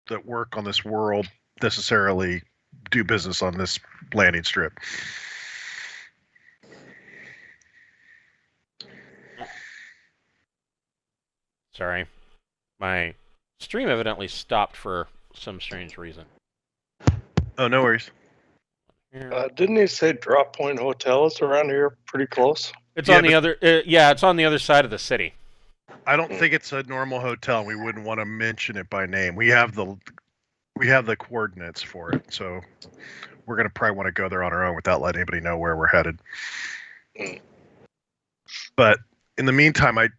that work on this world necessarily do business on this landing strip. Sorry. My stream evidently stopped for some strange reason. Oh, no worries. Didn't he say Drop Point Hotel is around here pretty close? It's on the other it's on the other side of the city. I don't think it's a normal hotel. We wouldn't want to mention it by name. We have the coordinates for it, so we're going to probably want to go there on our own without letting anybody know where we're headed. But in the meantime, I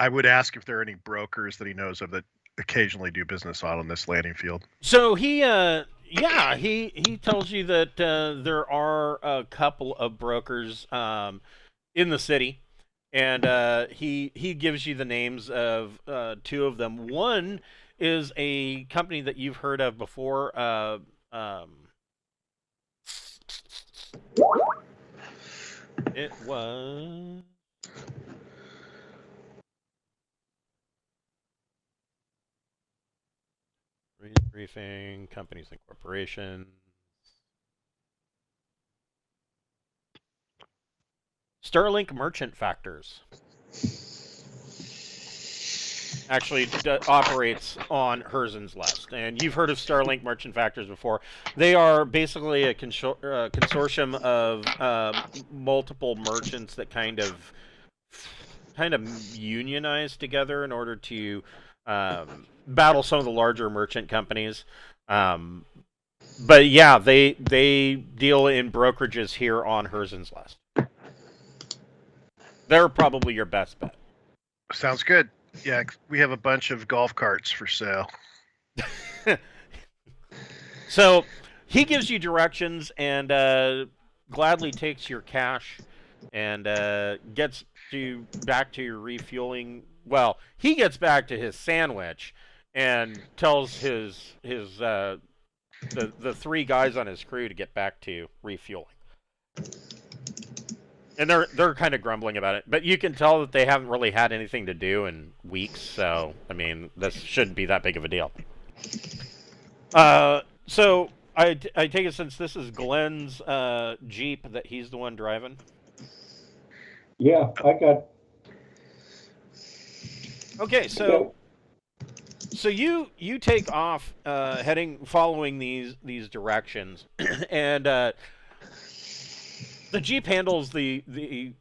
would ask if there are any brokers that he knows of that occasionally do business on this landing field. So he tells you that there are a couple of brokers in the city, and he gives you the names of two of them. One is a company that you've heard of before. It was briefing, companies and corporations. Starlink Merchant Factors actually operates on Herzen's Lust, and you've heard of Starlink Merchant Factors before. They are basically a consortium of multiple merchants that kind of unionize together in order to battle some of the larger merchant companies. But yeah, they deal in brokerages here on Herzen's Lust. They're probably your best bet. Sounds good. Yeah, we have a bunch of golf carts for sale. So he gives you directions and gladly takes your cash and gets you back to your refueling. Well, he gets back to his sandwich and tells the three guys on his crew to get back to refueling. And they're kind of grumbling about it, but you can tell that they haven't really had anything to do in weeks. So I mean, this shouldn't be that big of a deal. So I take it, since this is Glenn's Jeep, that he's the one driving. Yeah, I got. Okay, so you take off, following these directions, and the Jeep handles the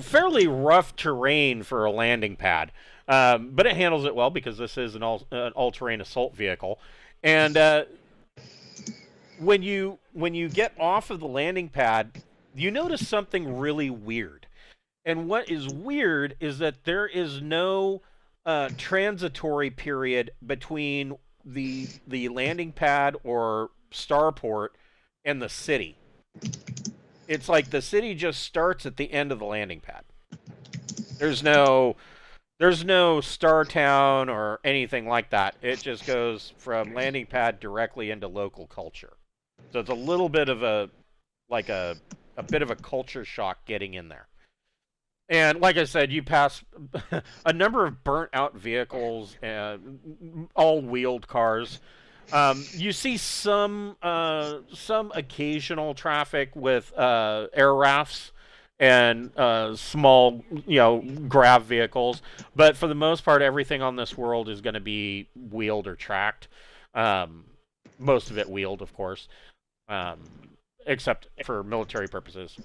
fairly rough terrain for a landing pad, but it handles it well because this is an all-terrain assault vehicle. And when you get off of the landing pad, you notice something really weird. And what is weird is that there is no transitory period between the landing pad or starport and the city. It's like the city just starts at the end of the landing pad. There's no Star Town or anything like that. It just goes from landing pad directly into local culture. So it's a little bit of a bit of a culture shock getting in there. And like I said, you pass a number of burnt out vehicles and all wheeled cars. You see some occasional traffic with air rafts and small, grav vehicles, but for the most part, everything on this world is going to be wheeled or tracked. Most of it wheeled, of course, except for military purposes.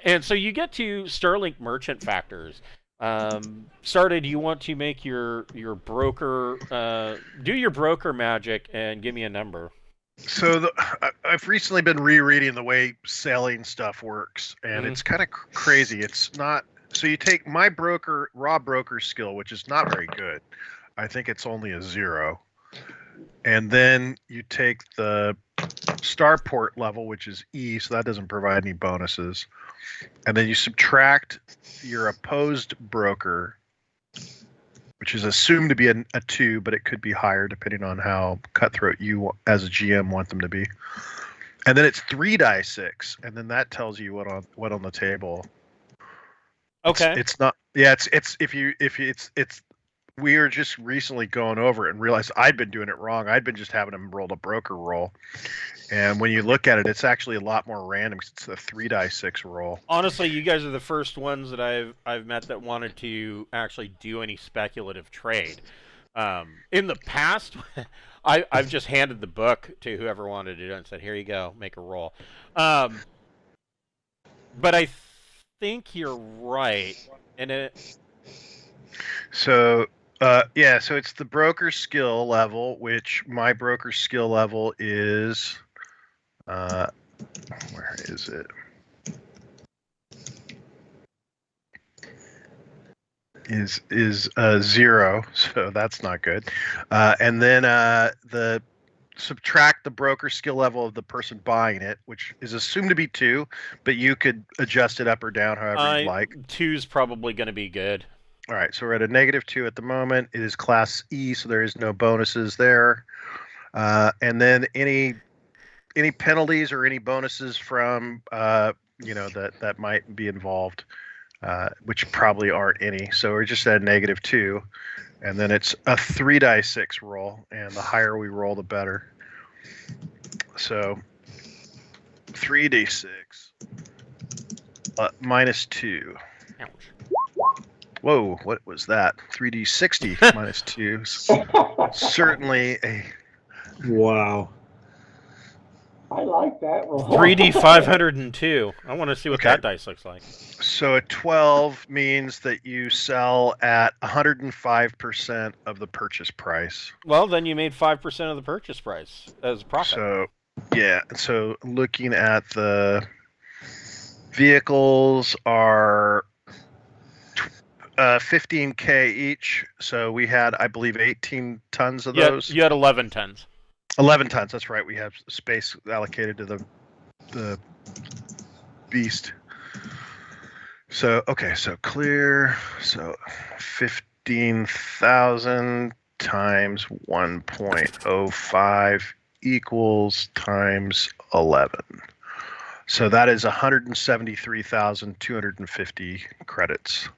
And so you get to Starlink Merchant Factors. Started, you want to make your broker, do your broker magic and give me a number. So I've recently been rereading the way selling stuff works, and it's kind of crazy. It's not, so you take my raw broker skill, which is not very good. I think it's only a 0. And then you take the starport level, which is E, so that doesn't provide any bonuses. And then you subtract your opposed broker, which is assumed to be a 2, but it could be higher depending on how cutthroat you as a GM want them to be. And then it's 3 die 6, and then that tells you what on the table. Okay. It's not. Yeah, it's we were just recently going over it and realized I'd been doing it wrong. I'd been just having them roll a broker roll. And when you look at it, it's actually a lot more random because it's a 3-die-6 roll. Honestly, you guys are the first ones that I've met that wanted to actually do any speculative trade. In the past, I've just handed the book to whoever wanted to do it and said, "Here you go, make a roll." But I think you're right, and it. So so it's the broker skill level, which my broker skill level is. Where is it? Is 0, so that's not good. And then the subtract the broker skill level of the person buying it, which is assumed to be 2, but you could adjust it up or down however you like. 2's probably going to be good. All right, so we're at a -2 at the moment. It is Class E, so there is no bonuses there. And then any penalties or any bonuses from that might be involved, which probably aren't any. So we're just at a -2, and then it's a 3-die-6 roll, and the higher we roll, the better. So 3d6 -2. Ouch. Whoa, what was that? 3d60 -2. Certainly a. Wow. I like that roll. 3D 502. I want to see what that dice looks like. So a 12 means that you sell at 105% of the purchase price. Well, then you made 5% of the purchase price as profit. So, yeah. So looking at the vehicles are 15K each. So we had, I believe, 18 tons of those. You had 11 tons. 11 tons. That's right. We have space allocated to the beast. So okay. So clear. So 15,000 times 1.05 equals times 11. So that is 173,250 credits.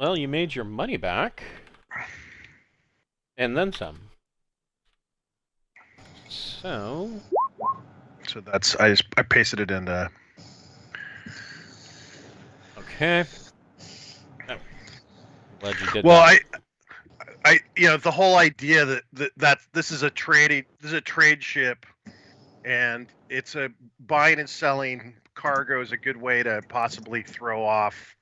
Well, you made your money back, and then some. So that's I pasted it into. Okay. Oh. Glad you did. Well, that. I the whole idea that this is a trade ship, and it's a buying and selling cargo is a good way to possibly throw off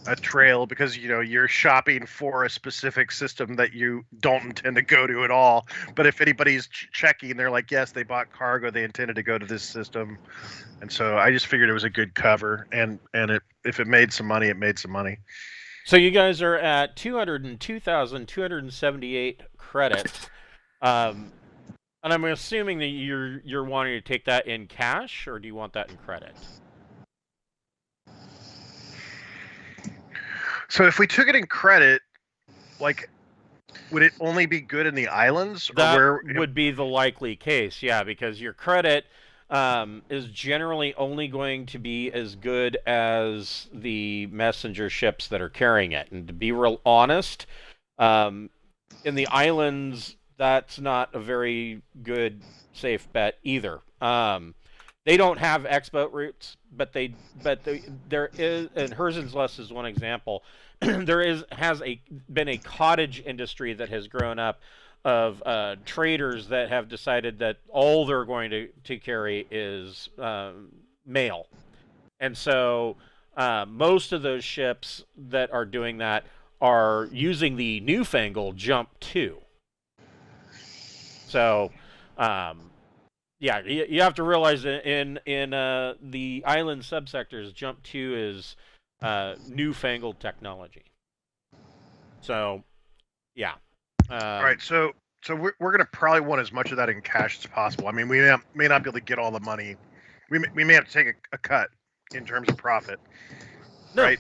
a trail, because you're shopping for a specific system that you don't intend to go to at all. But if anybody's checking, they're like, yes, they bought cargo, they intended to go to this system. And so I just figured it was a good cover, and if it made some money, it made some money. So you guys are at 202,278 credits, and I'm assuming that you're wanting to take that in cash, or do you want that in credit? So if we took it in credit, like, would it only be good in the islands? That would be the likely case, yeah, because your credit is generally only going to be as good as the messenger ships that are carrying it. And to be real honest, in the islands, that's not a very good, safe bet either. They don't have X-boat routes, but there is, and Herzenslust is one example. There has been a cottage industry that has grown up of traders that have decided that all they're going to carry is mail, and so most of those ships that are doing that are using the newfangled Jump 2. So. Yeah, you have to realize that in the island subsectors, Jump 2 is newfangled technology. So, yeah. All right, so we're going to probably want as much of that in cash as possible. I mean, we may not be able to get all the money. We may have to take a cut in terms of profit. No, right?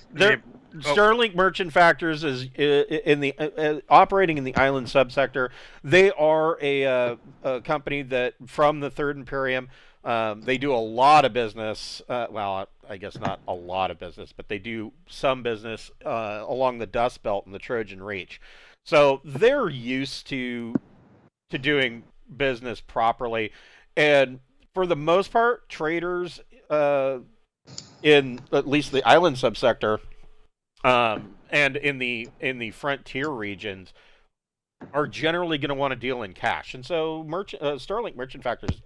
Sterling Merchant Factors is in the operating in the island subsector. They are a company that from the Third Imperium. They do a lot of business. Well, I guess not a lot of business, but they do some business along the Dust Belt and the Trojan Reach. So they're used to doing business properly, and for the most part, traders in at least the island subsector and in the frontier regions are generally going to want to deal in cash, and so Starlink Merchant Factors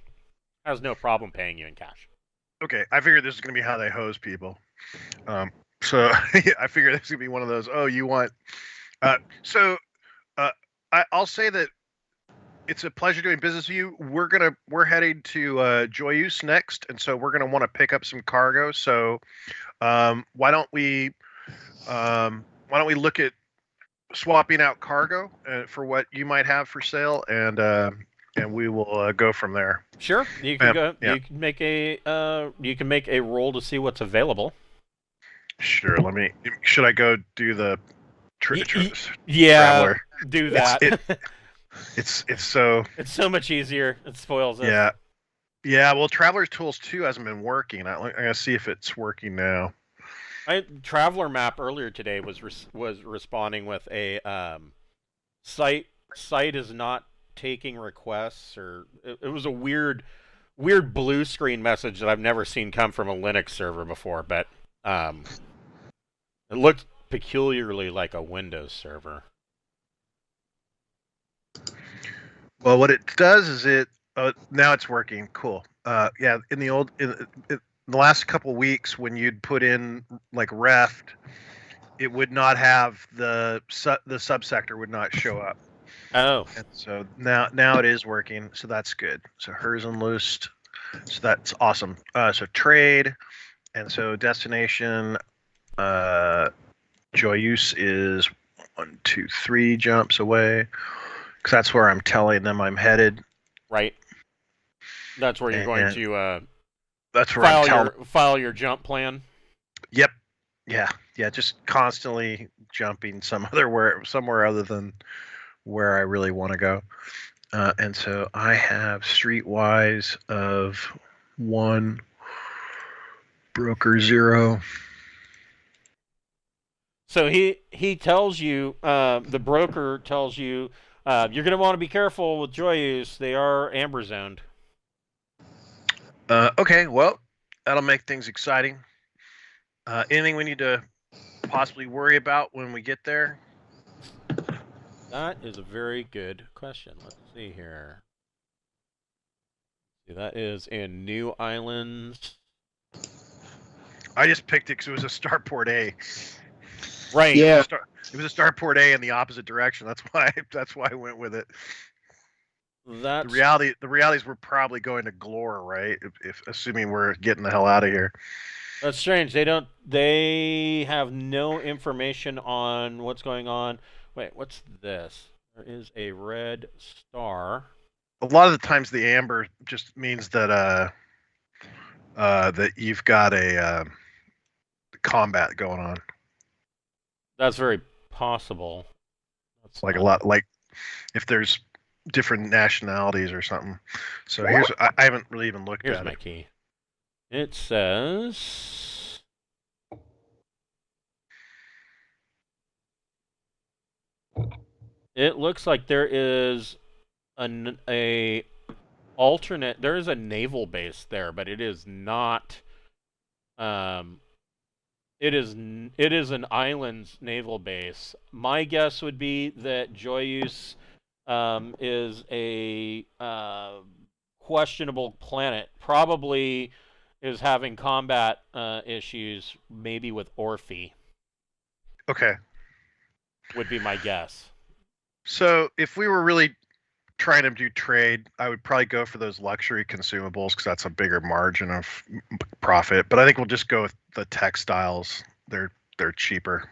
has no problem paying you in cash. Okay, I figured this is going to be how they hose people. So I figured this is going to be one of those. Oh, you want? I'll say that it's a pleasure doing business with you. We're heading to Joyous next, and so we're gonna want to pick up some cargo. So why don't we look at swapping out cargo for what you might have for sale, and we will go from there. Sure, you can go. Yeah. You can make a roll to see what's available. Sure. Should I go do the? Yeah, Traveler? do that. It's so much easier. It spoils it. Yeah. Well, Traveler's Tools 2 hasn't been working. I'm gonna see if it's working now. Traveler Map earlier today was responding with a site is not taking requests, or it was a weird blue screen message that I've never seen come from a Linux server before, but it looked peculiarly like a Windows server. Well, what it does is now it's working. Cool. In the last couple weeks when you'd put in like reft, it would not have the subsector would not show up. Oh. And so now it is working. So that's good. So hers unloosed. So that's awesome. So trade, and so destination. Joyous is 1, 2, 3 jumps away, because that's where I'm telling them I'm headed. Right. That's where you're going to. That's where file your jump plan. Yep. Yeah. Just constantly jumping somewhere other than where I really want to go. And so I have streetwise of 1, broker 0. So he tells you, the broker tells you, you're going to want to be careful with Joyous. They are amber zoned. Okay, well, that'll make things exciting. Anything we need to possibly worry about when we get there? That is a very good question. Let's see here. That is in New Islands. I just picked it because it was a starport A. Right. Yeah. It was a starport A in the opposite direction. That's why I went with it. The reality is we're probably going to Glore, right? If assuming we're getting the hell out of here. That's strange. They have no information on what's going on. Wait, what's this? There is a red star. A lot of the times the amber just means that that you've got a combat going on. That's very possible. That's like a lot, like if there's different nationalities or something. So I haven't really even looked at it. Here's my key. It says it looks like there is a alternate. There is a naval base there, but it is not. It is an island's naval base. My guess would be that Joyous is a questionable planet. Probably is having combat issues, maybe with Orphe. Okay. Would be my guess. So if we were really trying to do trade, I would probably go for those luxury consumables because that's a bigger margin of profit. But I think we'll just go with the textiles. They're cheaper.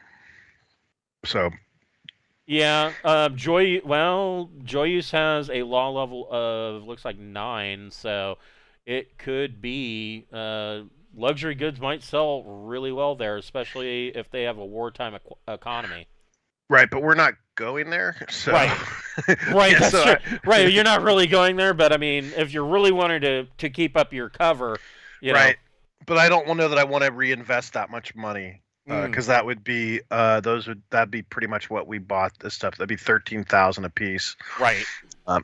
So yeah, Joyous has a law level of looks like 9, so it could be luxury goods might sell really well there, especially if they have a wartime economy. Right, but we're not going there. So. Right. Right, that's true. Right, you're not really going there, but I mean, if you're really wanting to keep up your cover, you know. Right. but I don't know that I want to reinvest that much money because that would be that'd be pretty much what we bought this stuff. That'd be 13,000 a piece. Right.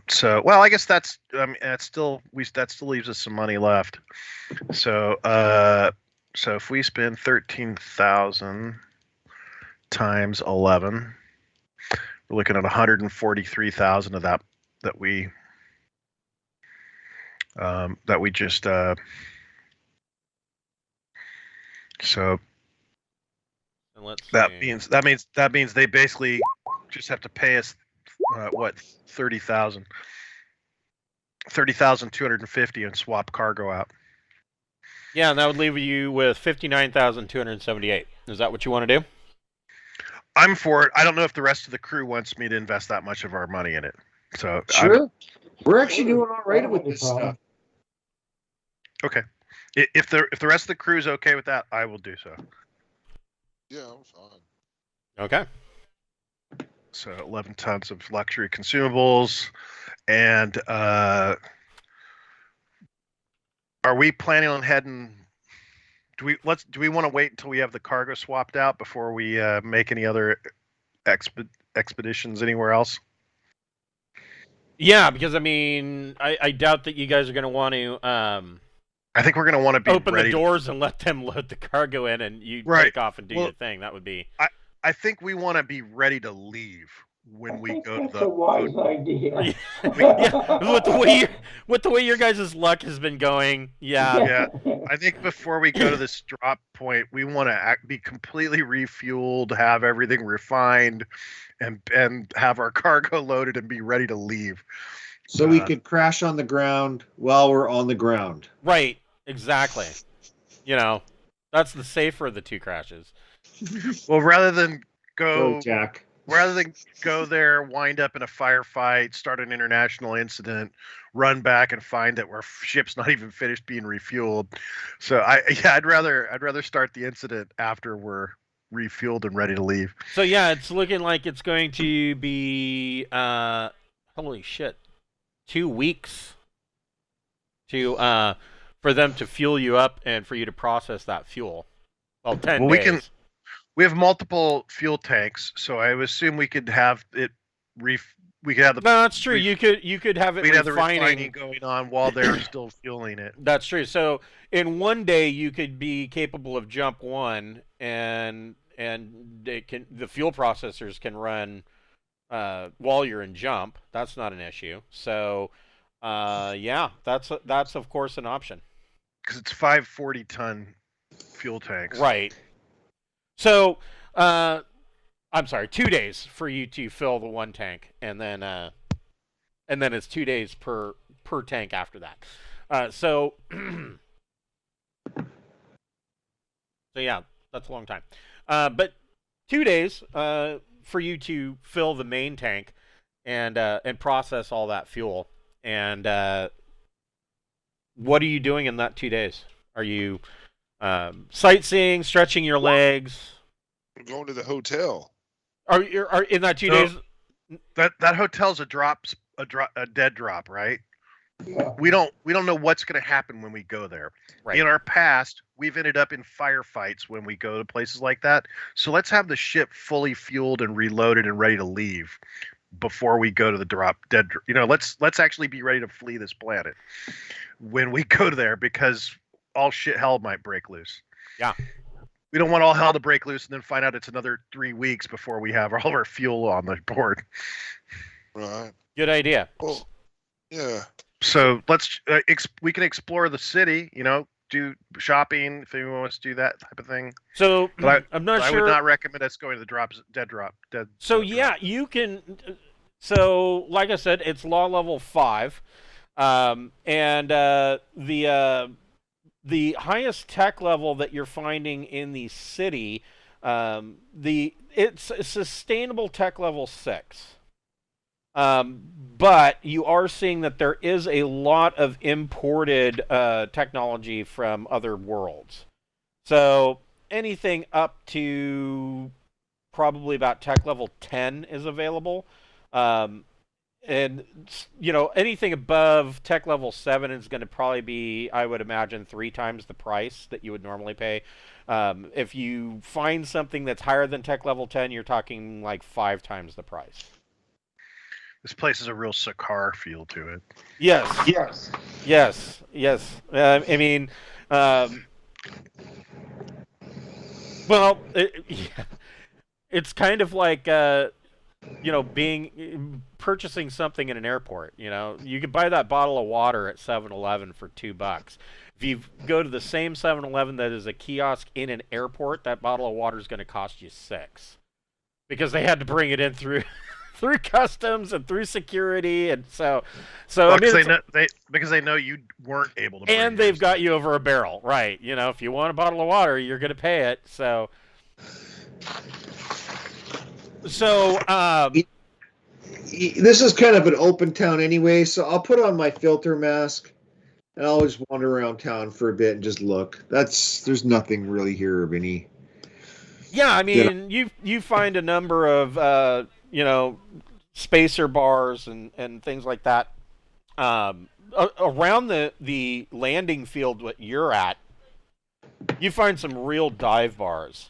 So well, I guess that still leaves us some money left. So so if we spend 13,000 times 11, we're looking at 143,000 of that we just so that means they basically just have to pay us what 30,250 and swap cargo out. Yeah, and that would leave you with 59,278. Is that what you want to do? I'm for it. I don't know if the rest of the crew wants me to invest that much of our money in it. So sure, we're actually doing all right with this stuff. Okay, if the rest of the crew is okay with that, I will do so. Yeah, I'm fine. Okay. So 11 tons of luxury consumables, and are we planning on heading? Do we want to wait until we have the cargo swapped out before we make any other expeditions anywhere else? Yeah, because I mean, I doubt that you guys are going to want to. I think we're going to want to be open ready the doors and let them load the cargo in, and you take off and do your thing. That would be. I think we want to be ready to leave when we go to the. That's a wise idea. With the way your guys' luck has been going, yeah. I think before we go to this drop point, we want to be completely refueled, have everything refined, and have our cargo loaded and be ready to leave. So we could crash on the ground while we're on the ground. Right. Exactly. You know, that's the safer of the two crashes. Well, rather than go there, wind up in a firefight, start an international incident, run back and find that our ship's not even finished being refueled. So I'd rather start the incident after we're refueled and ready to leave. So yeah, it's looking like it's going to be holy shit, 2 weeks to for them to fuel you up and for you to process that fuel. Well, 10 days. We have multiple fuel tanks, so I would assume we could have it we could have the. No, that's true. You could have it. We'd have the refining going on while they're still fueling it. That's true. So in one day, you could be capable of jump one, and the fuel processors can run while you're in jump. That's not an issue. So yeah, that's of course an option. Because it's 540-ton fuel tanks. Right. So, I'm sorry, 2 days for you to fill the one tank, and then it's 2 days per tank after that. So yeah, that's a long time. But 2 days for you to fill the main tank and process all that fuel. And what are you doing in that 2 days? Are you sightseeing, stretching your legs? We're going to the hotel. Are in that 2 days? That hotel's a dead drop, right? Yeah. We don't know what's going to happen when we go there. Right. In our past, we've ended up in firefights when we go to places like that. So let's have the ship fully fueled and reloaded and ready to leave before we go to the dead. You know, let's actually be ready to flee this planet when we go there, because all hell might break loose. Yeah. We don't want all hell to break loose and then find out it's another 3 weeks before we have all of our fuel on the board. Right. Good idea. Well, yeah. So let's we can explore the city. You know, do shopping if anyone wants to do that type of thing. So I'm not sure. I would not recommend us going to the dead drop. So yeah, you can. So like I said, it's law level 5, and the highest tech level that you're finding in the city, it's a sustainable tech level 6. But you are seeing that there is a lot of imported technology from other worlds. So anything up to probably about tech level 10 is available. and anything above tech level 7 is going to probably be, I would imagine, 3 times the price that you would normally pay. If you find something that's higher than tech level 10, you're talking like 5 times the price. This place has a real Sakar feel to it. Yes. I mean, well, it's kind of like purchasing something in an airport. You could buy that bottle of water at 7-Eleven for $2. If you go to the same 7-Eleven that is a kiosk in an airport, that bottle of water is going to cost you $6, because they had to bring it in through customs and through security, and so Well, I mean, because they know you weren't able to. And they've got you over a barrel, right? If you want a bottle of water, you're going to pay it. So this is kind of an open town anyway, so I'll put on my filter mask and I'll just wander around town for a bit and just look. There's nothing really here of any. Yeah, I mean, you find a number of spacer bars and things like that around the landing field that you're at. You find some real dive bars.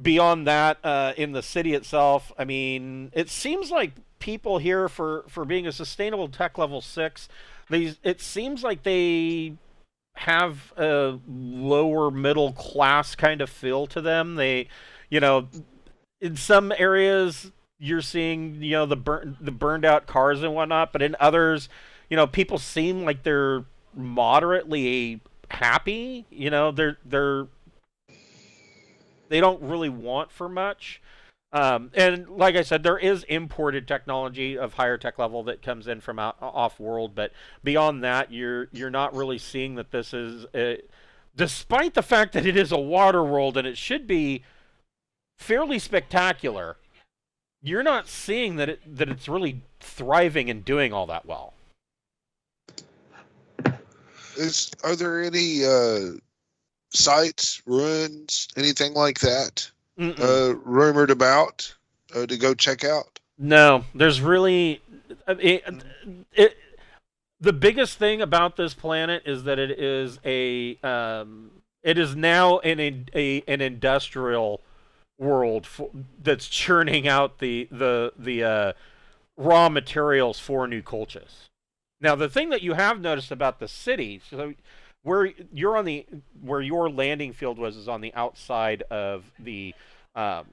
Beyond that, in the city itself, I mean, it seems like people here, for being a sustainable tech level 6, it seems like they have a lower middle class kind of feel to them. They, in some areas you're seeing, the burned out cars and whatnot, but in others, people seem like they're moderately happy. They don't really want for much. And like I said, there is imported technology of higher tech level that comes in from off world, but beyond that, you're not really seeing that this is, despite the fact that it is a water world and it should be fairly spectacular, you're not seeing that it's really thriving and doing all that well. Are there any sites, ruins, anything like that rumored about to go check out? No, there's really the biggest thing about this planet is that it is it is now an industrial world that's churning out the raw materials for new Colchis. Now, the thing that you have noticed about the city, so where your landing field is on the outside of the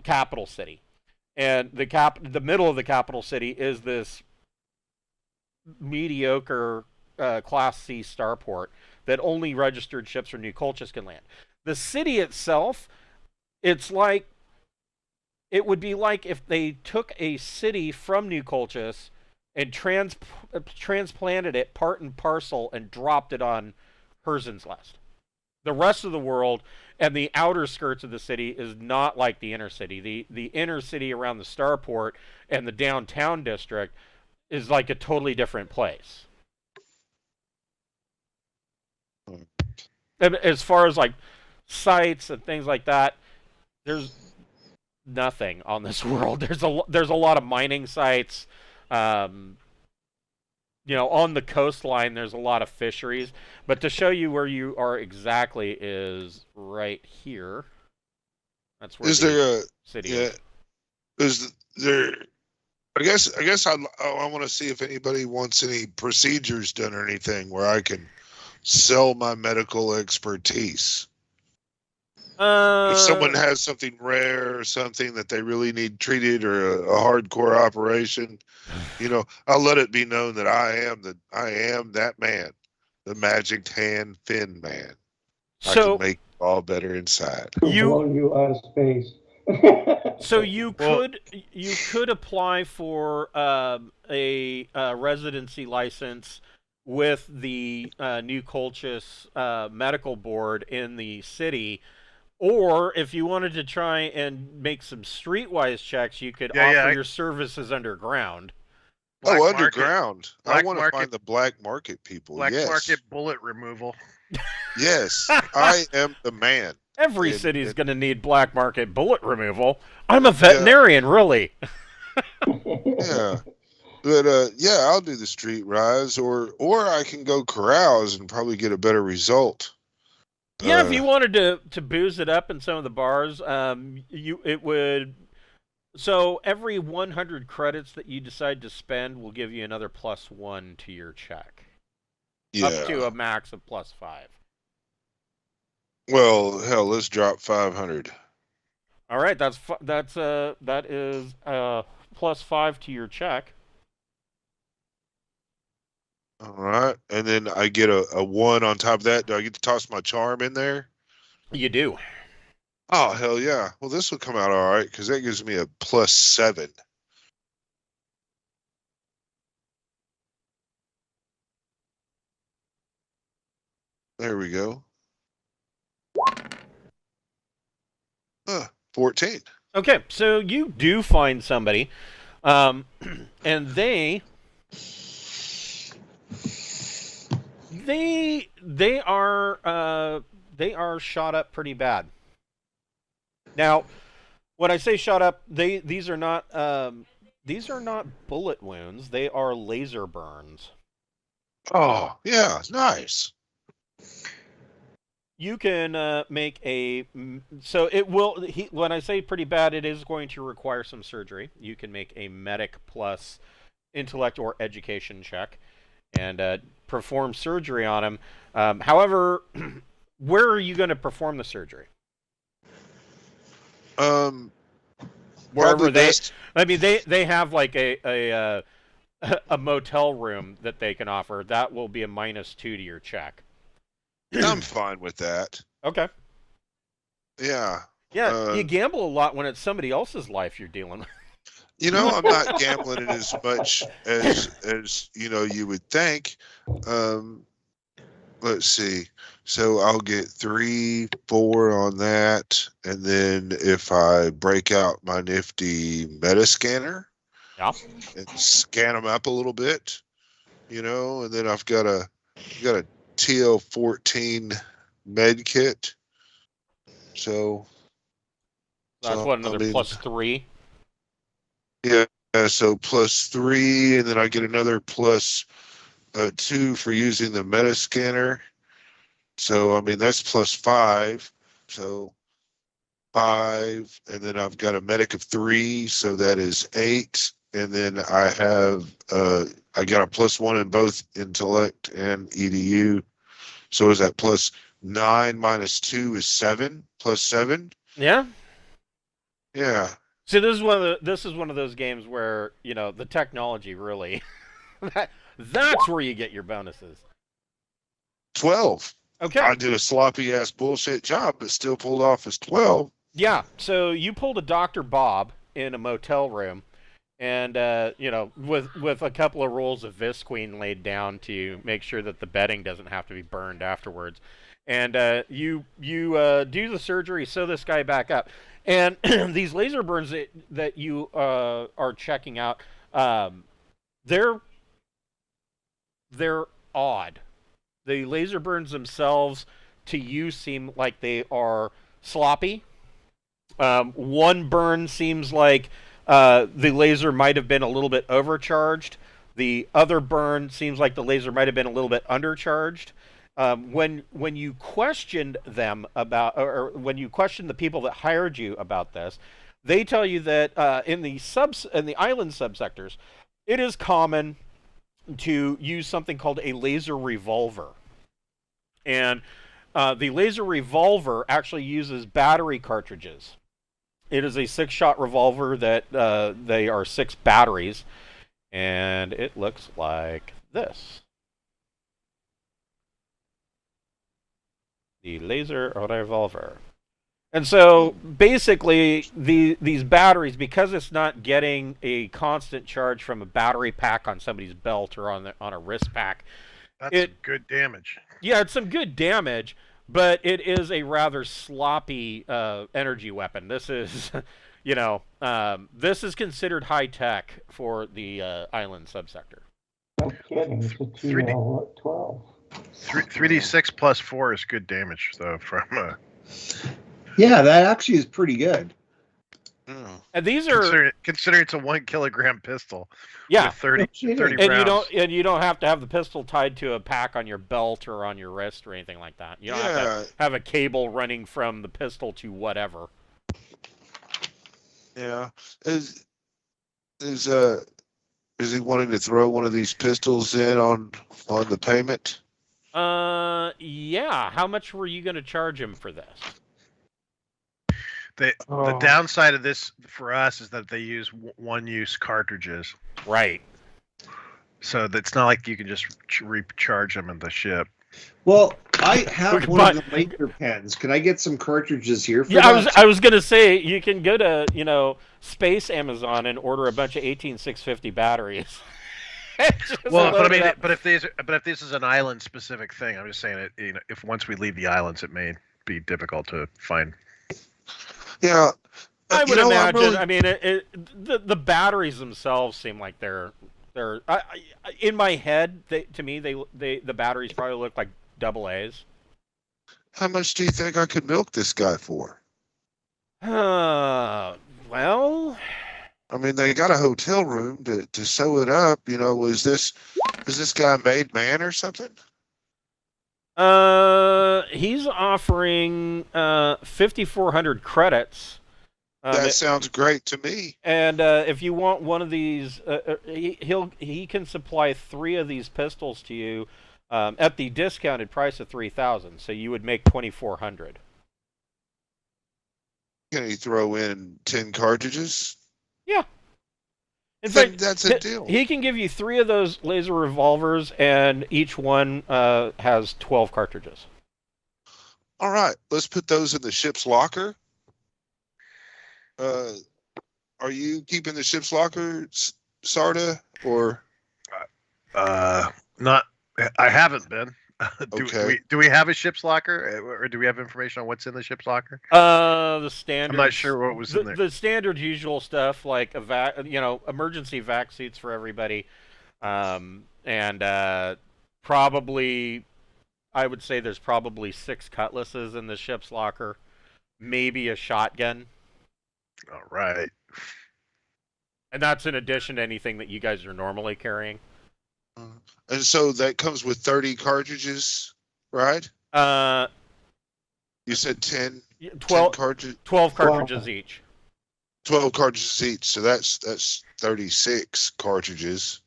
capital city, and the middle of the capital city is this mediocre Class C starport that only registered ships from New Colchis can land. The city itself, it would be like if they took a city from New Colchis and transplanted it part and parcel and dropped it on Herzenslust. The rest of the world and the outer skirts of the city is not like the inner city. The inner city around the starport and the downtown district is like a totally different place. And as far as like sites and things like that, there's nothing on this world. There's a lot of mining sites. On the coastline, there's a lot of fisheries. But to show you where you are exactly is right here. That's where city is. Is there? I guess I want to see if anybody wants any procedures done or anything where I can sell my medical expertise. If someone has something rare or something that they really need treated or a hardcore operation, I'll let it be known that I am that man, the magic hand fin man. I can make it all better inside. Blowing you out of space. So you could apply for a residency license with the New Colchis medical board in the city. Or if you wanted to try and make some streetwise checks, you could offer your services underground. Underground. I want to find the black market people. Black market bullet removal. Yes, I am the man. Every city's going to need black market bullet removal. I'm a veterinarian, really. Yeah. But yeah, I'll do the street rise, or I can go carouse and probably get a better result. Yeah, if you wanted to booze it up in some of the bars, it would. So every 100 credits that you decide to spend will give you another +1 to your check, up to a max of +5. Well, hell, let's drop 500. All right, that is +5 to your check. All right, and then I get a 1 on top of that. Do I get to toss my charm in there? You do. Oh, hell yeah. Well, this will come out all right because that gives me a +7. There we go. 14. Okay, so you do find somebody, and they are shot up pretty bad. Now, when I say shot up, these are not bullet wounds. They are laser burns. Oh, yeah, nice. You can make a so it will. When I say pretty bad, it is going to require some surgery. You can make a medic plus intellect or education check and perform surgery on him. However, where are you going to perform the surgery? Wherever they have like a motel room that they can offer. That will be a -2 to your check. I'm fine with that. Okay. Yeah. Yeah, you gamble a lot when it's somebody else's life you're dealing with. You know, I'm not gambling it as much as you would think. Let's see. So I'll get 3, 4 on that, and then if I break out my nifty meta scanner, and scan them up a little bit, and then I've got a TL14 med kit. So that's another +3. Yeah, so +3, and then I get another +2 for using the meta scanner. So that's +5. So 5, and then I've got a medic of 3, so that is 8. And then I have I got a +1 in both intellect and EDU. So is that +9 -2 is 7? +7? Yeah. Yeah. See, this is one of those games where the technology really that's where you get your bonuses. 12. Okay. I did a sloppy ass bullshit job, but still pulled off as 12. Yeah. So you pulled a Dr. Bob in a motel room, and with a couple of rolls of Visqueen laid down to make sure that the bedding doesn't have to be burned afterwards, and you do the surgery, sew this guy back up, and these laser burns that you are checking out, they're odd. The laser burns themselves to you seem like they are sloppy. One burn seems like the laser might have been a little bit overcharged. The other burn seems like the laser might have been a little bit undercharged. When you questioned them about, or when you questioned the people that hired you about this, they tell you that in the island subsectors, it is common to use something called a laser revolver, and the laser revolver actually uses battery cartridges. It is a 6-shot revolver that they are 6 batteries, and it looks like this. The laser revolver. And so basically these batteries, because it's not getting a constant charge from a battery pack on somebody's belt or on a wrist pack. That's good damage. Yeah, it's some good damage, but it is a rather sloppy energy weapon. This is, this is considered high tech for the island subsector. No kidding. It's a 2L12. 3d6 + 4 is good damage, though. Yeah, that actually is pretty good. Oh. And these are considering it's a 1 kilogram pistol. Yeah. With 30 and rounds. you don't have to have the pistol tied to a pack on your belt or on your wrist or anything like that. You don't have to have a cable running from the pistol to whatever. Yeah. Is he wanting to throw one of these pistols in on the payment? Yeah. How much were you going to charge him for this? The downside of this for us is that they use one-use cartridges. Right. So it's not like you can just recharge them in the ship. Well, I have one of the laser pens. Can I get some cartridges here for that? I was going to say, you can go to, Space Amazon and order a bunch of 18650 batteries. Well, but I mean, but if this is an island-specific thing, I'm just saying it. If once we leave the islands, it may be difficult to find. Yeah, I would imagine. I mean, the batteries themselves seem like they're. In my head, the batteries probably look like AA's. How much do you think I could milk this guy for? Well, I mean, they got a hotel room to sew it up. Is this guy made man or something? He's offering 5,400 credits. That sounds great to me. And if you want one of these, he can supply 3 of these pistols to you at the discounted price of 3,000. So you would make 2,400. Can he throw in 10 cartridges? Yeah. In fact, that's a deal. He can give you 3 of those laser revolvers, and each one has 12 cartridges. All right, let's put those in the ship's locker. Are you keeping the ship's locker, Sarda, or? Not. I haven't been. Okay. Do we have a ship's locker, or do we have information on what's in the ship's locker? The standard. I'm not sure what was in there. The standard usual stuff like emergency vac suits for everybody, and probably, I would say there's probably 6 cutlasses in the ship's locker, maybe a shotgun. All right. And that's in addition to anything that you guys are normally carrying. And so that comes with 30 cartridges, right? You said 10? 12 cartridges. 12 cartridges each. 12 cartridges each. So that's 36 cartridges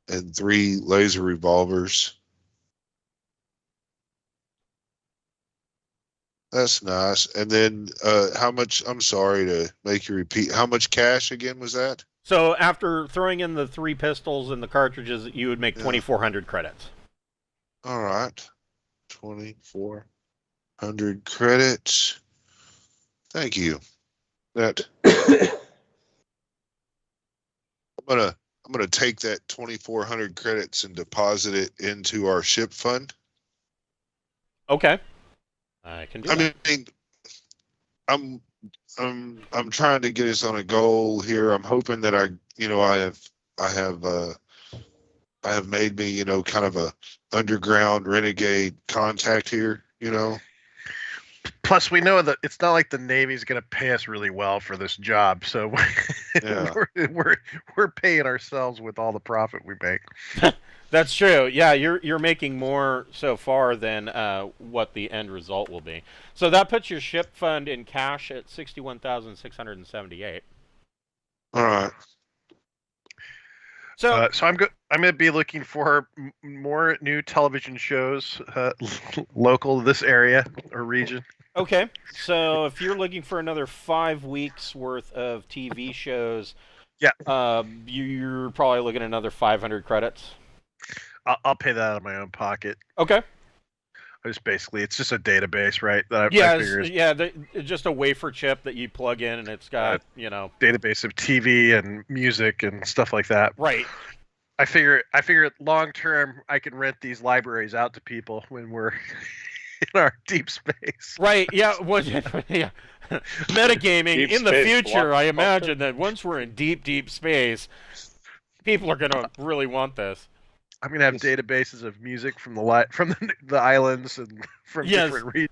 and 3 laser revolvers. That's nice. And then how much, I'm sorry to make you repeat, how much cash again was that? So after throwing in the 3 pistols and the cartridges, you would make 2,400 credits. All right. 2,400 credits. Thank you. That I'm gonna take that 2,400 credits and deposit it into our ship fund. Okay. I can do that. mean, I'm trying to get us on a goal here. I'm hoping that I have made me, kind of a underground renegade contact here, Plus, we know that it's not like the Navy's going to pay us really well for this job, so Yeah. we're paying ourselves with all the profit we make. That's true. Yeah, you're making more so far than what the end result will be. So that puts your ship fund in cash at 61,678. All right. So I'm going to be looking for more new television shows local to this area or region. okay. So if you're looking for another 5 weeks worth of TV shows, Yeah. You're probably looking at another 500 credits. I'll pay that out of my own pocket. Okay. It's just a database, right? That Yeah, I figure is just a wafer chip that you plug in, and it's got database of TV and music and stuff like that. Right. I figure long term I can rent these libraries out to people when we're in our deep space. Right. Yeah. Yeah. Metagaming Deep in the space future. I blockbuster. imagine that once we're in deep space, people are gonna really want this. I'm gonna have databases of music from the islands and from different regions.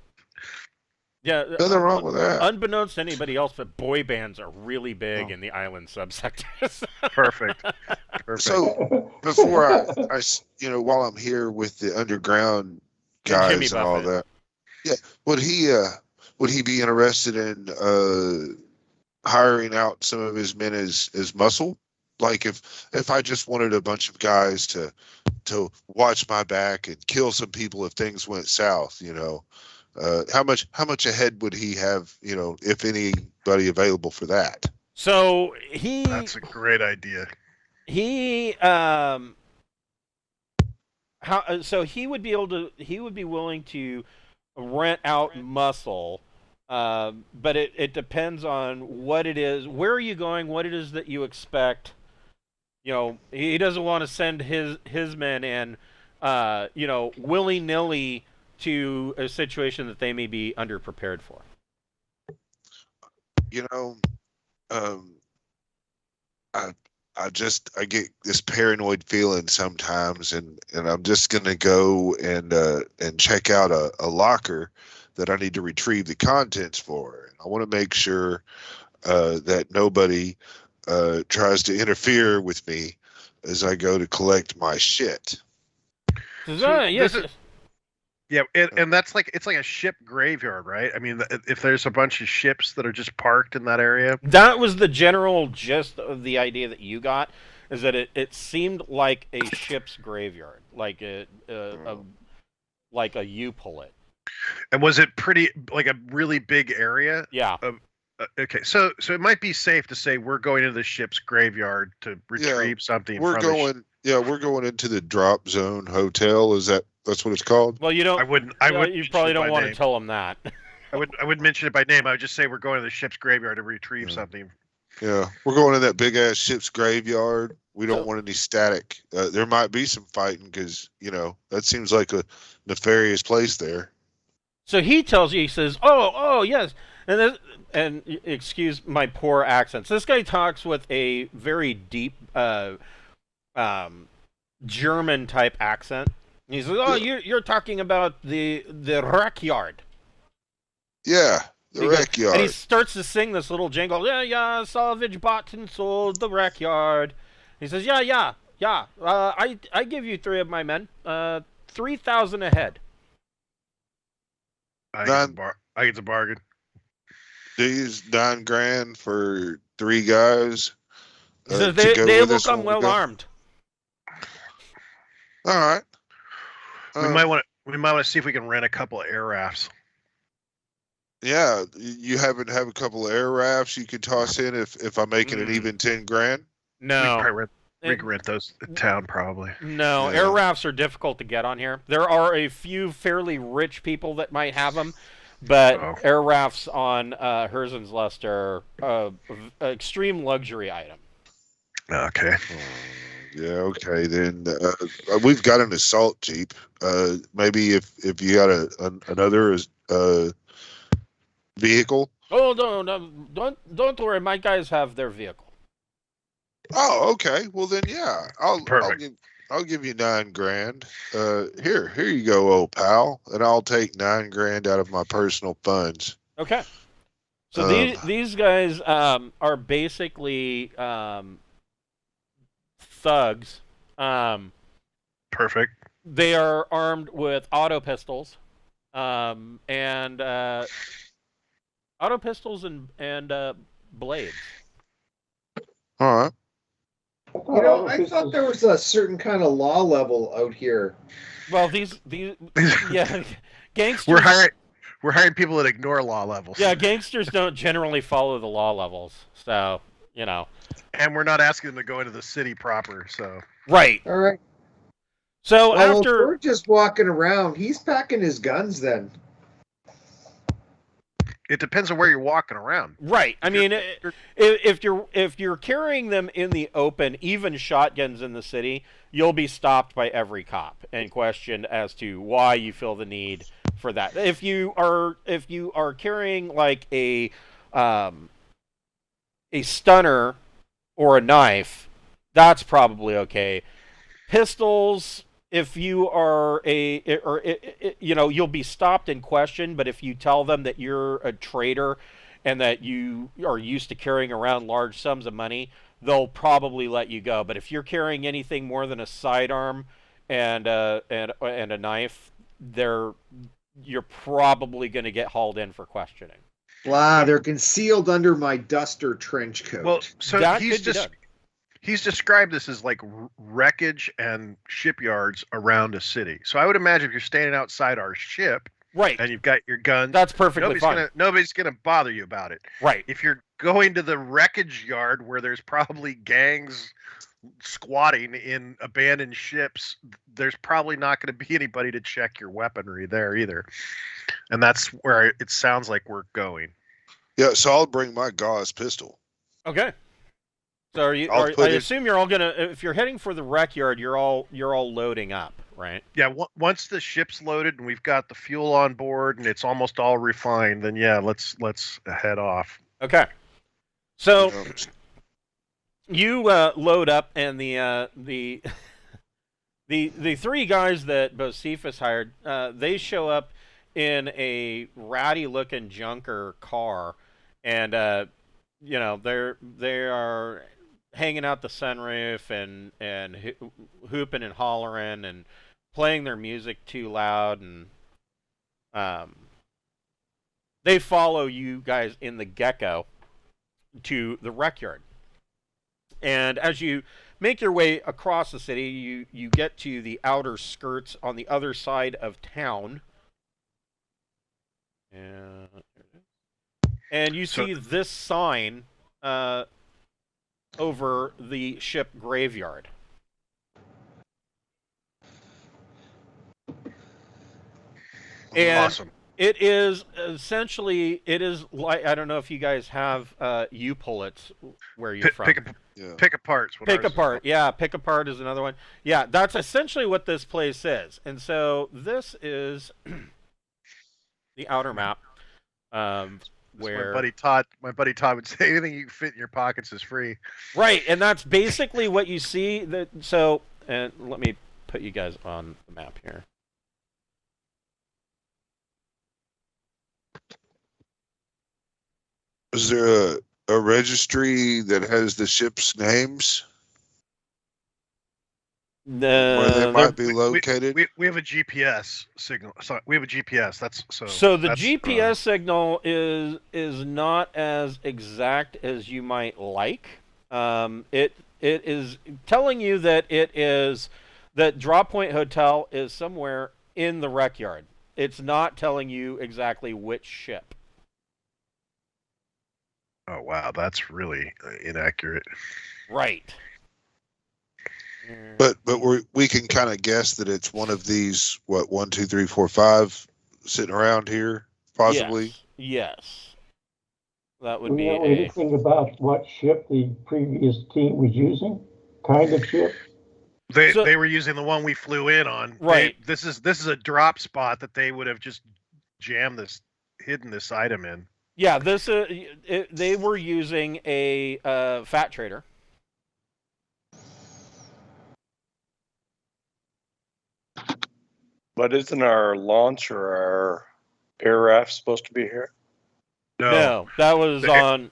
Yeah, Nothing wrong with that. unbeknownst to anybody else, but boy bands are really big in the island subsectors. Perfect. Perfect. So before while I'm here with the underground guys Jimmy and all Buffett. that, would he be interested in hiring out some of his men as muscle? Like if I just wanted a bunch of guys to watch my back and kill some people if things went south, how much ahead would he have, if anybody available for that? So That's a great idea. So he would be willing to rent out muscle, but it depends on what it is. Where are you going? What it is that you expect? He doesn't want to send his men in, willy-nilly to a situation that they may be underprepared for. I get this paranoid feeling sometimes, and I'm just gonna go and check out a locker that I need to retrieve the contents for. I want to make sure that nobody tries to interfere with me as I go to collect my shit. Yeah, and that's it's like a ship graveyard, right? I mean, if there's a bunch of ships that are just parked in that area. That was the general gist of the idea that you got, is that it seemed like a ship's graveyard, like a U-pullet. And was it pretty, like a really big area? Yeah. Okay, so it might be safe to say we're going into the ship's graveyard to retrieve something. We're going into the Drop Zone Hotel. That's what it's called? Well, you don't. I wouldn't. You probably don't want to tell them that. I wouldn't mention it by name. I would just say we're going to the ship's graveyard to retrieve something. Yeah, we're going to that big ass ship's graveyard. We don't want any static. There might be some fighting because that seems like a nefarious place there. So he tells you, he says, "Oh, yes," and excuse my poor accents. This guy talks with a very deep German type accent. He says, "Oh, you're talking about the WreckYard." Yeah, the WreckYard. And he starts to sing this little jingle. Yeah, Salvage Bought and Sold, the WreckYard. He says, yeah. I give you 3 of my men, 3,000 a head. I get the bargain. These $9,000 for 3 guys. So they will come well armed. All right. We might want to see if we can rent a couple of air rafts. Yeah, you have a couple of air rafts you could toss in if I'm making it even $10,000. No, we can rent those in town probably. No, air rafts are difficult to get on here. There are a few fairly rich people that might have them, but air rafts on Herzen's Lust are an extreme luxury item. Okay. Yeah, okay, then we've got an assault jeep. Maybe if you got another vehicle. Oh no, don't worry. My guys have their vehicle. Oh, okay. Well then, yeah, I'll give you $9,000. Here you go, old pal, and I'll take $9,000 out of my personal funds. Okay. So these guys are basically thugs. Perfect. They are armed with auto pistols, and blades. All right. I thought there was a certain kind of law level out here. Well, these gangsters. We're hiring people that ignore law levels. Yeah, gangsters don't generally follow the law levels, so And we're not asking them to go into the city proper, so. Right. All right. So if we're just walking around, he's packing his guns then. It depends on where you're walking around. Right. I mean, if you're carrying them in the open, even shotguns in the city, you'll be stopped by every cop and questioned as to why you feel the need for that. If you are carrying like a stunner or a knife, that's probably okay. Pistols, if you are you'll be stopped and questioned, but if you tell them that you're a trader and that you are used to carrying around large sums of money, they'll probably let you go. But if you're carrying anything more than a sidearm and a knife, you're probably going to get hauled in for questioning. Blah, they're concealed under my duster trench coat. Well, so That he's could be just done. he's described this as like wreckage and shipyards around a city. So I would imagine if you're standing outside our ship Right. and you've got your guns, That's perfectly fine. nobody's gonna bother you about it. Right. If you're going to the wreckage yard where there's probably gangs squatting in abandoned ships, there's probably not going to be anybody to check your weaponry there either. And that's where it sounds like we're going. Yeah, so I'll bring my Gauss pistol. Okay. So I assume you're all gonna. If you're heading for the WreckYard, you're all loading up, right? Yeah. Once the ship's loaded and we've got the fuel on board and it's almost all refined, then yeah, let's head off. Okay. So you load up, and the three guys that Bocephus hired, they show up in a ratty-looking junker car, and they are hanging out the sunroof and hooping and hollering and playing their music too loud, and they follow you guys in the Gecko to the WreckYard. And as you make your way across the city, you get to the outer skirts on the other side of town. And you see this sign over the ship graveyard. And awesome. It is essentially, like, I don't know if you guys have U-pullets where you're from. Pick apart's what Pick apart. Yeah, pick apart is another one. Yeah, that's essentially what this place is. And so this is the outer map. Where my buddy Todd would say anything you can fit in your pockets is free. Right, and that's basically what you see. And let me put you guys on the map here. Is there a registry that has the ship's names? Where they might be located? We have a GPS signal. So we have a GPS. So the GPS signal is not as exact as you might like. It is telling you that that Draw Point Hotel is somewhere in the WreckYard. It's not telling you exactly which ship. Oh wow, that's really inaccurate. Right. But we can kind of guess that it's one of these 1, 2, 3, 4, 5 sitting around here, possibly. Yes. That would Do be. you know anything about what ship the previous team was using? Kind of ship? They were using the one we flew in on. Right. This is a drop spot that they would have just hidden this item in. Yeah, they were using a fat trader. But isn't our launch or our air raft supposed to be here? No, that was the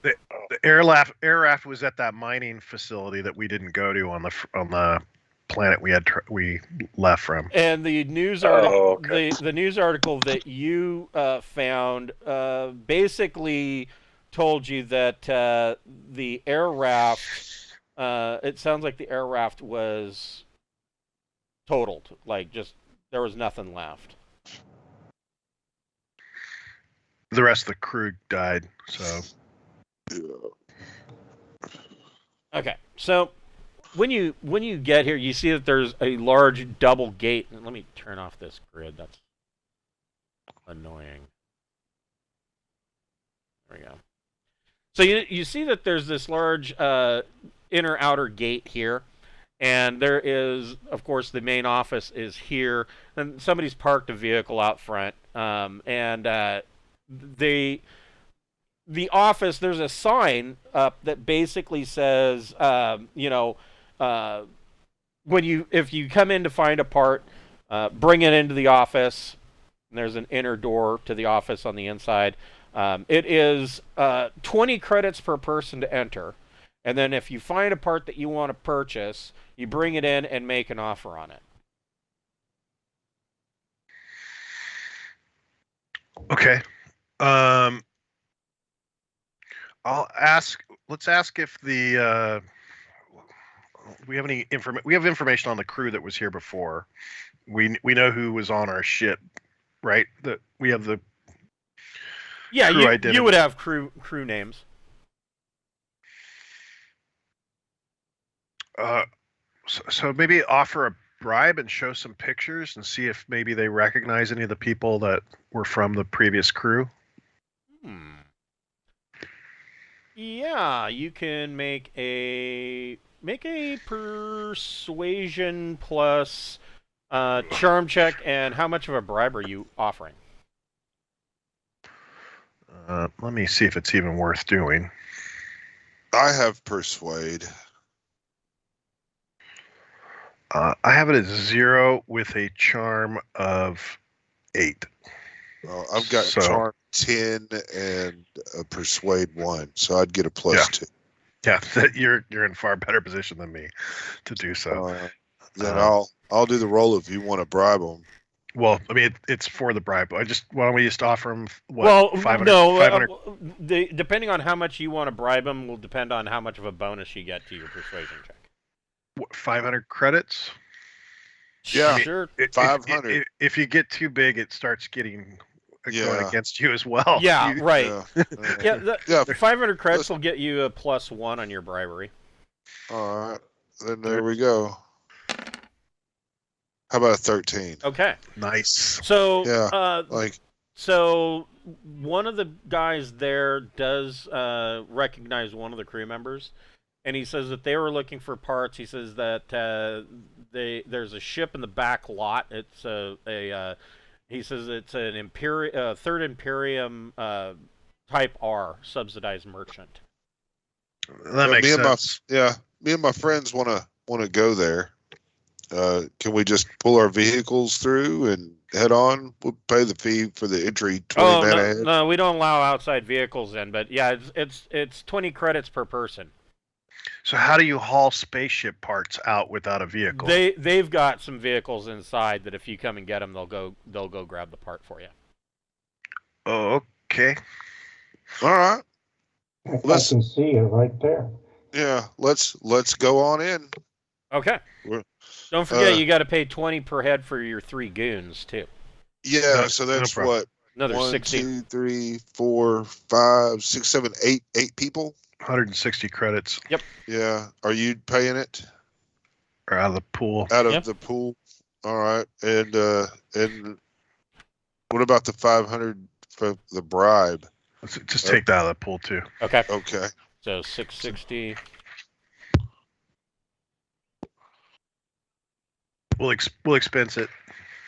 air raft was at that mining facility that we didn't go to on the planet we left from. And the news article, the news article that you found, basically told you that the air raft. It sounds like the air raft was totaled. Like, just there was nothing left. The rest of the crew died. So. Okay, so. When you get here, you see that there's a large double gate. And let me turn off this grid. That's annoying. There we go. So you see that there's this large inner-outer gate here. And there is, of course, the main office is here. And somebody's parked a vehicle out front. The office, there's a sign up that basically says, if you come in to find a part, bring it into the office. And there's an inner door to the office on the inside. It is 20 credits per person to enter. And then if you find a part that you want to purchase, you bring it in and make an offer on it. Okay. Let's ask if we have any we have information on the crew that was here before. We know who was on our ship, right? We have the crew identity. You would have crew names. So maybe offer a bribe and show some pictures and see if maybe they recognize any of the people that were from the previous crew. Yeah, you can make a persuasion plus charm check. And how much of a bribe are you offering? Let me see if it's even worth doing. I have persuade. I have it at 0 with a charm of 8. Well, I've got charm 10 and a persuade 1, so I'd get a +2. Yeah, you're in far better position than me to do so. Then I'll do the roll if you want to bribe them. Well, I mean, it's for the bribe. Why don't we just offer them 500? No, 500? Depending on how much you want to bribe them will depend on how much of a bonus you get to your persuasion check. 500 credits? Yeah, sure. 500. If you get too big, it starts getting going against you as well. Yeah, right. Yeah. 500 credits will get you a +1 on your bribery. All right. Then there we go. How about a 13? Okay. Nice. So, So one of the guys there does recognize one of the crew members, and he says that they were looking for parts. He says that there's a ship in the back lot. It's he says it's an Third Imperium Type R subsidized merchant. That makes sense. Me and my friends want to go there. Can we just pull our vehicles through and head on? We'll pay the fee for the entry. 20 man ahead. No, we don't allow outside vehicles in. But yeah, it's 20 credits per person. So how do you haul spaceship parts out without a vehicle? They've got some vehicles inside that if you come and get them, they'll go grab the part for you. Oh, okay. All right. I can see it right there. Yeah, let's go on in. Okay. Don't forget, you got to pay 20 per head for your 3 goons too. Yeah, so that's what? Another 1, 60. 2, 3, 4, 5, 6, 7, 8 people. 160 credits. Yep. Yeah. Are you paying it? Or out of the pool? Out of the pool. All right. And what about the 500 for the bribe? Let's just take that out of the pool too. Okay. Okay. So 660. We'll expense it.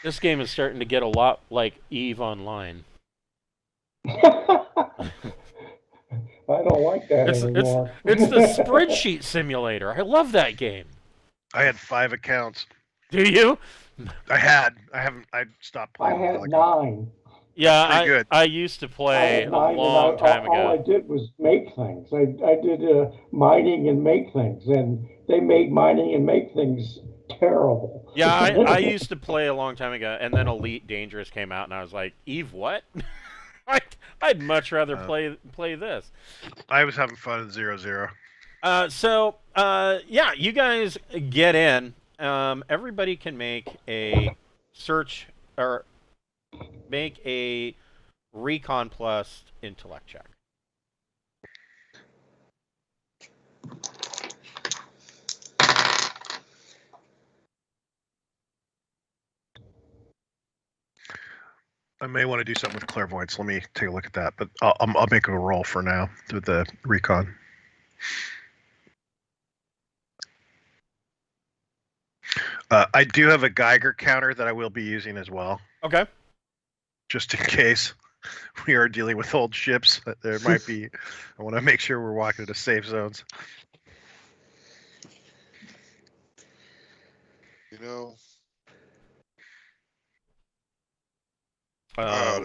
This game is starting to get a lot like EVE Online. I don't like that anymore. It's the spreadsheet simulator. I love that game. I had 5 accounts. Do you? I haven't. I stopped playing. I had 9. Yeah, I used to play a long time ago. All I did was make things. I did mining and make things, and they made mining and make things terrible. Yeah, I used to play a long time ago, and then Elite Dangerous came out, and I was like, EVE what? I'd much rather play this. I was having fun in 0-0. So you guys get in. Everybody can make a search or make a recon plus intellect check. I may want to do something with clairvoyance. Let me take a look at that, but I'll make a roll for now with the recon. I do have a Geiger counter that I will be using as well. Okay. Just in case we are dealing with old ships, there might be. I want to make sure we're walking into safe zones. You know.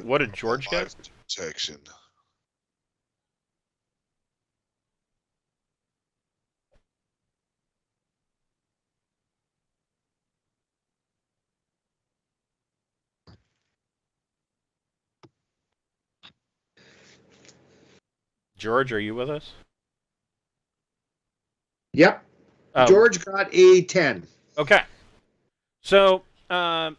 What did George get? Life protection. George, are you with us? Yep. George got a 10. Okay. So, so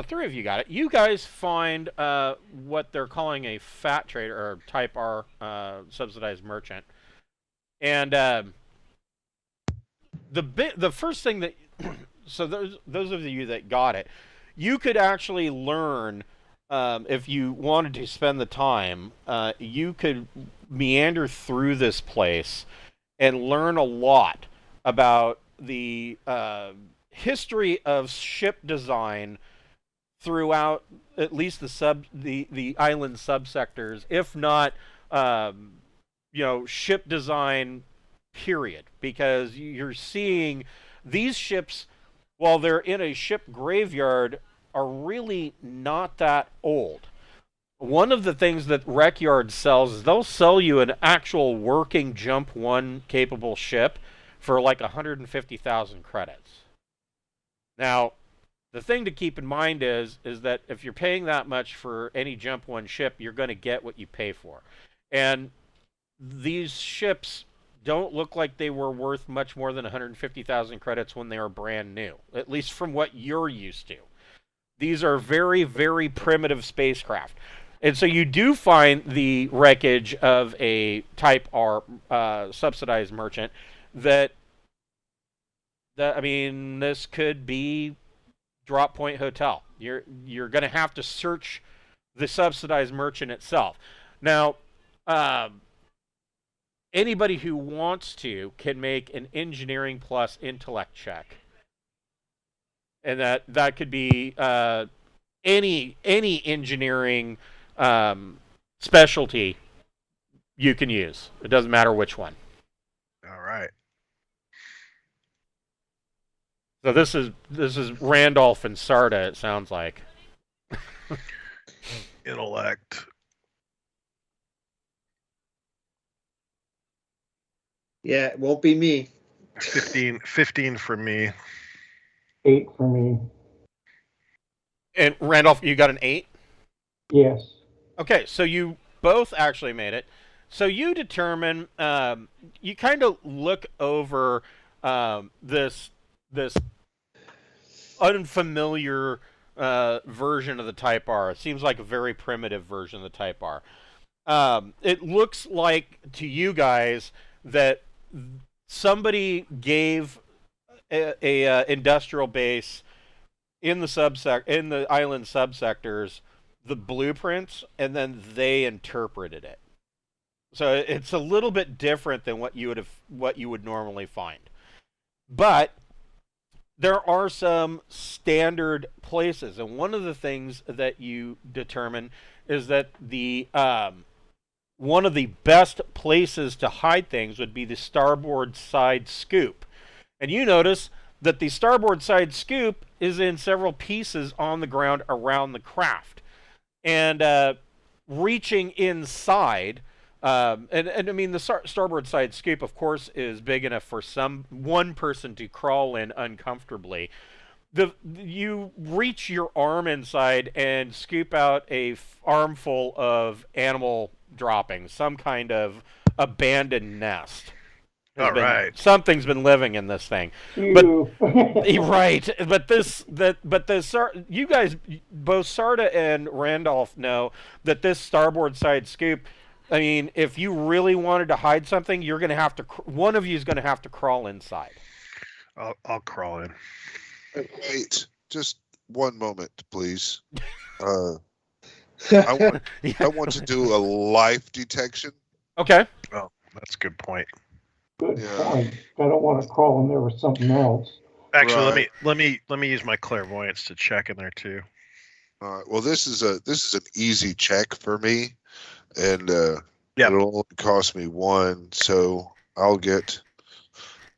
3 of you got it. You guys find what they're calling a fat trader or Type R subsidized merchant, and the first thing that so those of you that got it, you could actually learn if you wanted to spend the time. You could meander through this place and learn a lot about the history of ship design throughout at least the island subsectors, if not ship design period, because you're seeing these ships, while they're in a ship graveyard, are really not that old. One of the things that WreckYard sells is they'll sell you an actual working Jump 1 capable ship for like 150,000 credits. Now, the thing to keep in mind is that if you're paying that much for any Jump 1 ship, you're going to get what you pay for. And these ships don't look like they were worth much more than 150,000 credits when they were brand new, at least from what you're used to. These are very, very primitive spacecraft. And so you do find the wreckage of a Type R subsidized merchant that I mean, this could be Drop Point Hotel. You're going to have to search the subsidized merchant itself. Now, anybody who wants to can make an engineering plus intellect check. And that could be any engineering specialty you can use. It doesn't matter which one. All right. So this is Randolph and Sarda, it sounds like. Intellect. Yeah, it won't be me. 15 for me. 8 for me. And Randolph, you got an 8? Yes. Okay, so you both actually made it. So you determine, you kind of look over this unfamiliar version of the Type R. It seems like a very primitive version of the Type R. It looks like to you guys that somebody gave a industrial base in the island subsectors the blueprints, and then they interpreted it. So it's a little bit different than what you would normally find. But there are some standard places, and one of the things that you determine is that the one of the best places to hide things would be the starboard side scoop. And you notice that the starboard side scoop is in several pieces on the ground around the craft. And reaching inside, and I mean the starboard side scoop, of course, is big enough for one person to crawl in uncomfortably. You reach your arm inside and scoop out a armful of animal droppings, some kind of abandoned nest. Right. Something's been living in this thing. You. Right. You guys, both Sarda and Randolph, know that this starboard side scoop, I mean, if you really wanted to hide something, you're going to have to, one of you is going to have to crawl inside. I'll crawl in. Wait, just one moment, please. I want to do a life detection. Okay. Oh, that's a good point. Good Yeah. point. I don't want to crawl in there with something else. Actually, Right. let me use my clairvoyance to check in there too. All right. Well, this is an easy check for me, and Yeah. it'll only cost me 1, so I'll get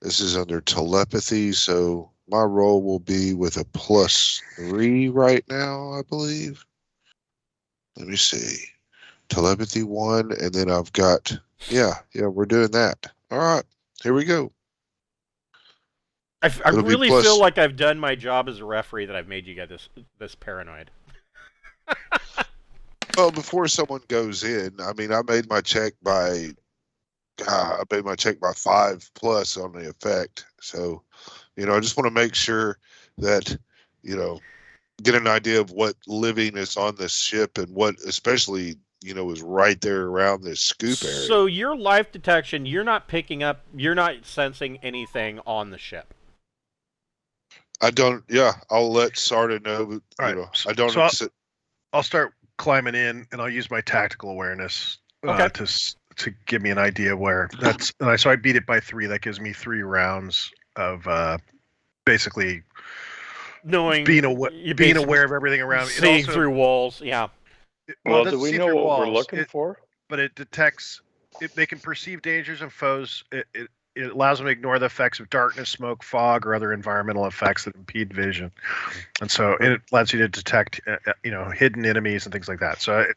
This is under telepathy, so my roll will be with a +3 right now, I believe. Let me see. Telepathy 1, and then I've got, yeah, we're doing that. All right, here we go. I It'll be really plus- feel like I've done my job as a referee, that I've made you get this paranoid. Well, before someone goes in, I mean, I made my check by 5+ on the effect. So, I just want to make sure that, get an idea of what living is on this ship and what especially, is right there around this scoop area. So your life detection, you're not picking up, you're not sensing anything on the ship. I don't, I'll let Sarda know, but, All right, I don't. So I'll start climbing in, and I'll use my tactical awareness to give me an idea where that's. So I beat it by 3. That gives me 3 rounds of basically knowing, being aware of everything around me. Seeing through walls. Yeah. Well, do we know what we're looking for? But it detects. They can perceive dangers and foes. It allows them to ignore the effects of darkness, smoke, fog, or other environmental effects that impede vision. And so it allows you to detect, hidden enemies and things like that. So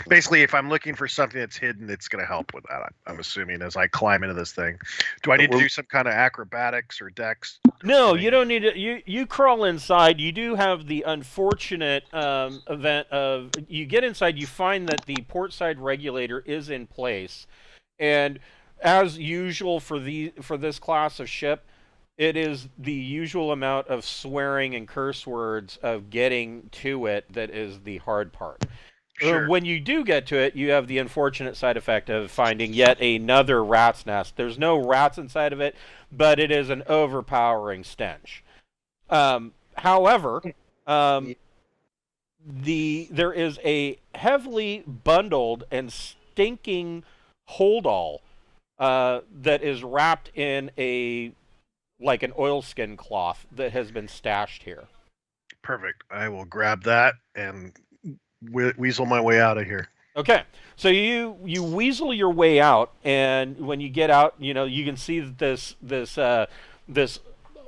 basically, if I'm looking for something that's hidden, it's going to help with that. I'm assuming as I climb into this thing. Do I need to do some kind of acrobatics or dex? No, you don't need to. You crawl inside. You do have the unfortunate event of you get inside. You find that the portside regulator is in place, and as usual for this class of ship, it is the usual amount of swearing and curse words of getting to it that is the hard part. Sure. When you do get to it, you have the unfortunate side effect of finding yet another rat's nest. There's no rats inside of it, but it is an overpowering stench. However, there is a heavily bundled and stinking holdall that is wrapped in like an oilskin cloth that has been stashed here. Perfect. I will grab that and weasel my way out of here. Okay, so you weasel your way out, and when you get out, you can see that this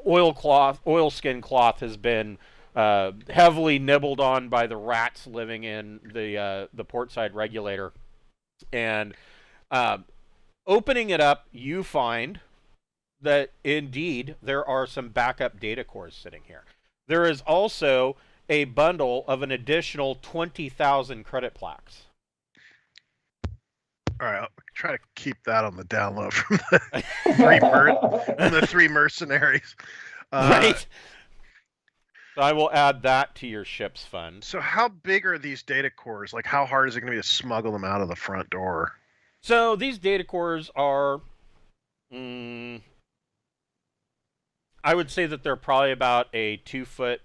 oilskin cloth has been heavily nibbled on by the rats living in the portside regulator, and opening it up, you find that indeed there are some backup data cores sitting here. There is also a bundle of an additional 20,000 credit plaques. All right, I'll try to keep that on the down low from the 3 mercenaries. Right. So I will add that to your ship's fund. So how big are these data cores? Like, how hard is it going to be to smuggle them out of the front door? So these data cores are, I would say that they're probably about a 2 foot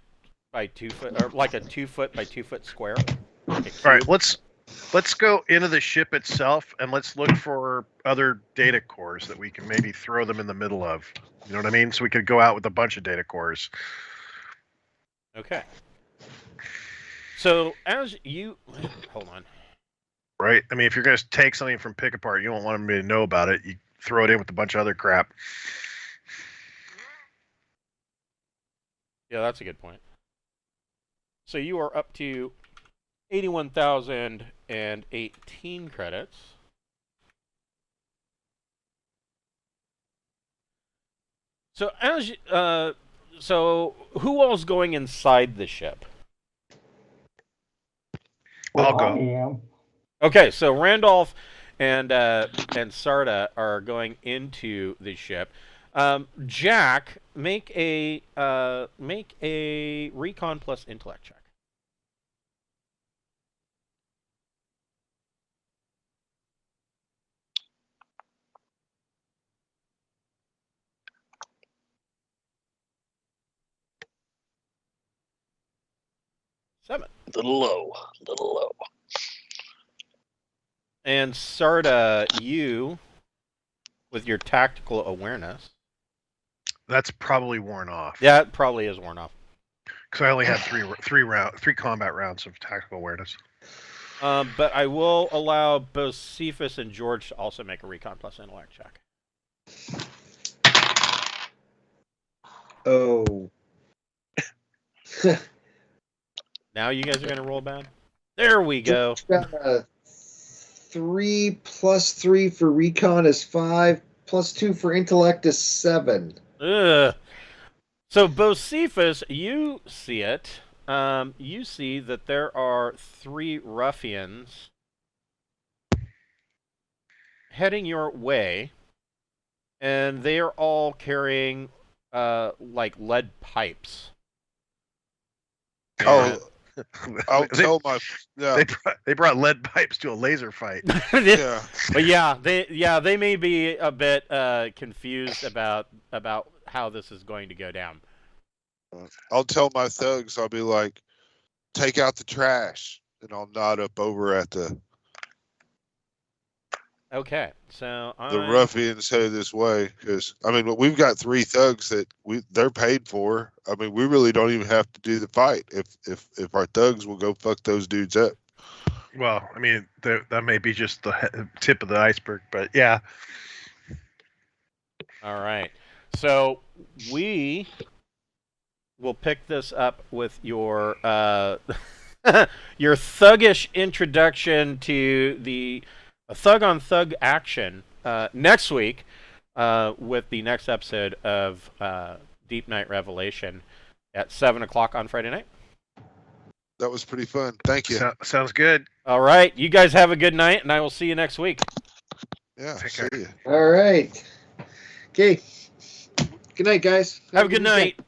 by 2 foot, or like a 2 foot by 2 foot square. Like all right, let's go into the ship itself and let's look for other data cores that we can maybe throw them in the middle of. You know what I mean? So we could go out with a bunch of data cores. Okay. So as you hold on. Right? I mean, if you're going to take something from Pick Apart, you don't want them to know about it. You throw it in with a bunch of other crap. Yeah, that's a good point. So you are up to 81,018 credits. So so who all's going inside the ship? I'll go. I am. Okay, so Randolph and Sarda are going into the ship. Jack, make a recon plus intellect check. Seven. Little low. And Sarda, you, with your tactical awareness. That's probably worn off. Yeah, it probably is worn off. Because I only had three combat rounds of tactical awareness. But I will allow both Cephas and George to also make a recon plus intellect check. Oh. Now you guys are gonna roll bad. There we go. Got a 3 + 3 for recon is 5, + 2 for intellect is 7. Ugh. So Bocephus, you see it. You see that there are 3 ruffians heading your way, and they are all carrying like lead pipes. Oh, I'll They- tell my yeah. They brought lead pipes to a laser fight. Yeah. But they may be a bit confused about how this is going to go down. I'll tell my thugs, I'll be like, take out the trash. And I'll nod up over at the Okay, so ruffians headed this way. Because, I mean, we've got 3 thugs that they're paid for. I mean, we really don't even have to do the fight if our thugs will go fuck those dudes up. Well, I mean, that may be just the tip of the iceberg, but yeah. all right. So we will pick this up with your your thuggish introduction to the thug on thug action next week with the next episode of Deepnight Revelation at 7 o'clock on Friday night. That was pretty fun. Thank you. Sounds good. All right, you guys have a good night, and I will see you next week. Yeah, Take see care. you. All right. Okay. Good night, guys. Have a good night. weekend.